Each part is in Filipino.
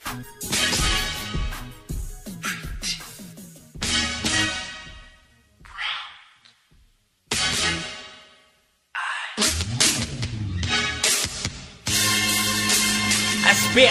Spit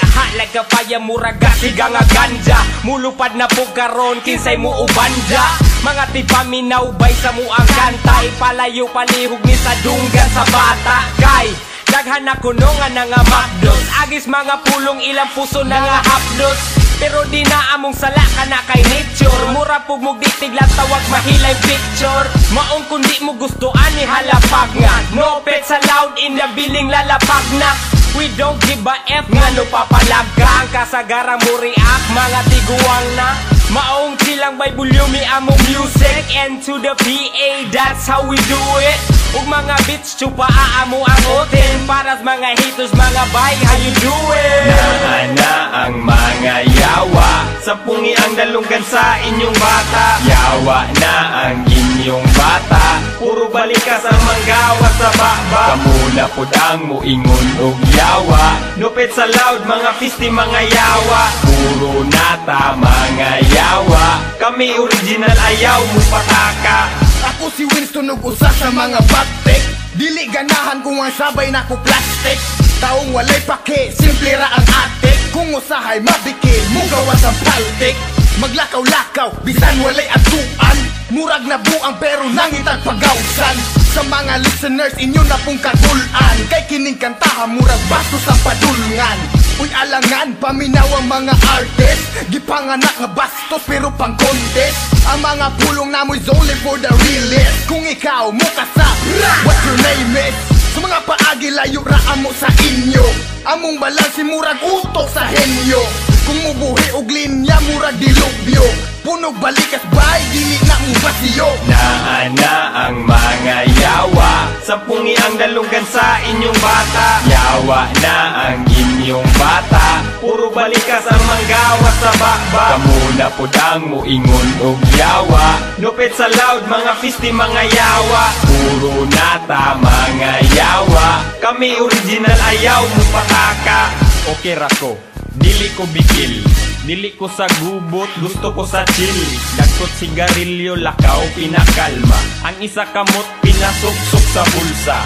hot like a fire, muraga siga nga ganja. Mulupad na po karon, kinsay mo ubanja. Mga tipaminaw bay sa muang kanta. Ipalayo palihog ni sa dunggan sa bata. Kay daghan na kuno nga nga makdos. Agis mga pulong ilang puso na nga hapdos. Pero di na among sala ka na kay nature. Mura pug mo ditigla tawag mahilay picture. Maong kundi mo gusto ani halapag nga. No pet sa loud in the billing lalapag na. We don't give a F nga no papalag ka. Ang kasagara mo react mga tiguang na. Maong silang by volume among music. And to the PA, that's how we do it. Ug mga beats chupa aamo ang oten. Para sa mga haters mga bay, how you do it? Naana ang mga yawa. Sampungi ang dalunggan sa inyong bata. Yawa na ang inyong bata. Puro balik ka sa manggawa sa baba. Kamuna po ang muingon og yawa. Nupit sa loud mga fisti mga yawa. Puro nata mga yawa. Kami original ayaw mo pataka. Ako si Winston ug usa sa mga batik. Dili ganahan kung ang sabay na ko plastic. Taong walay pake, simple ra ang atik. Kung usahay mabikil, mugawas ang paltik. Maglakaw-lakaw, bisan walay atuan. Murag na buang pero nangitag pagawsan. Sa mga listeners, inyo na pong katulan. Kay kining kantaha, murag bastos ang padulngan. Uy alangan, paminaw ang mga artist. Gipanganak nga bastos pero pang contest. Ang mga pulong namoy only for the realist. Kung ikaw mo kasap, what your name is? Sa mga paagi layo ra amo sa inyo. Among balansi murag utok sa henyo. Kung mubuhi og linya murag dilubyo. Punog balikas bay, dili na mo basiyo. Naana ang mga yawa. Sampungi ang dalunggan sa inyong bata. Yawa na ang inyong bata. Puro balikas ang manggawa sa baba. Kamuna po ang muingon og yawa. Nupit sa loud mga fisti mga yawa. Puro nata mga yawa. Kami original ayaw mo pataka. Okay rako, dili ko bigil. Dili ko sa gubot, gusto ko sa chill. Dagkot sigarilyo, lakaw, pinakalma. Ang isa kamot, pinasuksok sa bulsa.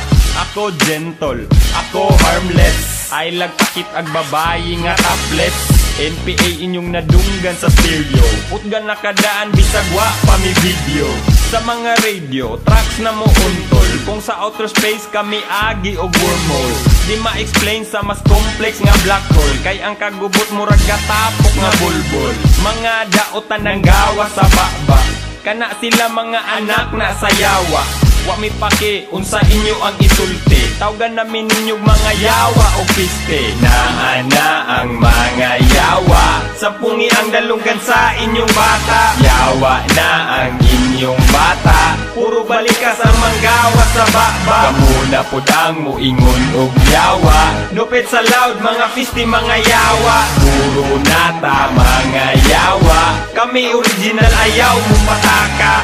Ako gentle, ako harmless. Ay lagpakit ag babayi nga topless. NPA inyong nadunggan sa stereo. Utgan nakadaan, bisag wa pa mi video. Sa mga radio, tracks na mo untol. Kung sa outer space kami agi o wormhole. Di ma-explain sa mas complex nga black hole. Kay ang kagubot murag gatapok nga bulbul. Mga daotan ng gawa sa baba. Kana sila mga anak na sayawa. Wa mi pake, unsa inyo ang isulti. Tawgan namin ninyong mga yawa o piste. Naana ang mga yawa. Sampungi ang dalunggan sa inyong bata. Yawa na ang inyong bata. Puro balikas ang manggawa sa baba. Kamuna po ang muingon og yawa. Nupit sa loud mga fisti mga yawa. Puro nata mga yawa. Kami original ayaw mo pataka.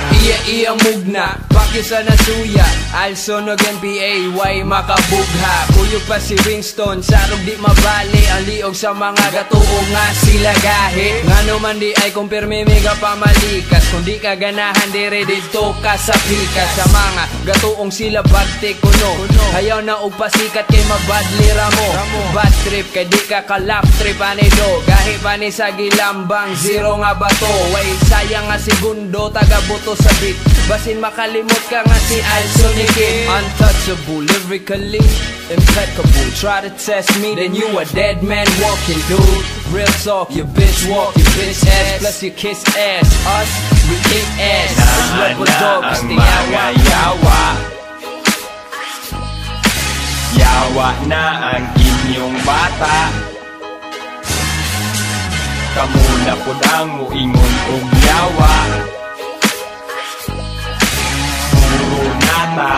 Iya mugna, pakisa na suya. Alson og NPA, way makabugha. Puyog pa si Winston, sarog di mabali. Ang liog sa mga gatuong nga sila gahi. Ngano man di ay kumpirme mega pamalikas. Kung di ka ganahan dire dito ka sa pikas. Sa mga gatuong sila bagte kuno. Hayaw na og pasikat kay mabadli ramo. Bad trip kay di ka kalap trip anido. Gahi pa ni sa gilambang zero nga bato. Way sayang nga segundo taga buto sa beat. Basin makalimot ka nga si Alson Nikin. Untouchable, lyrically impeccable. Try to test me, then you a dead man walking, dude. Real talk, your bitch walk, your bitch ass. Plus you kiss ass, us, we kick ass. Naana ang mga yawa. Yawa na ang inyong bata. Kamuna po ang muingon og yawa. Puro nata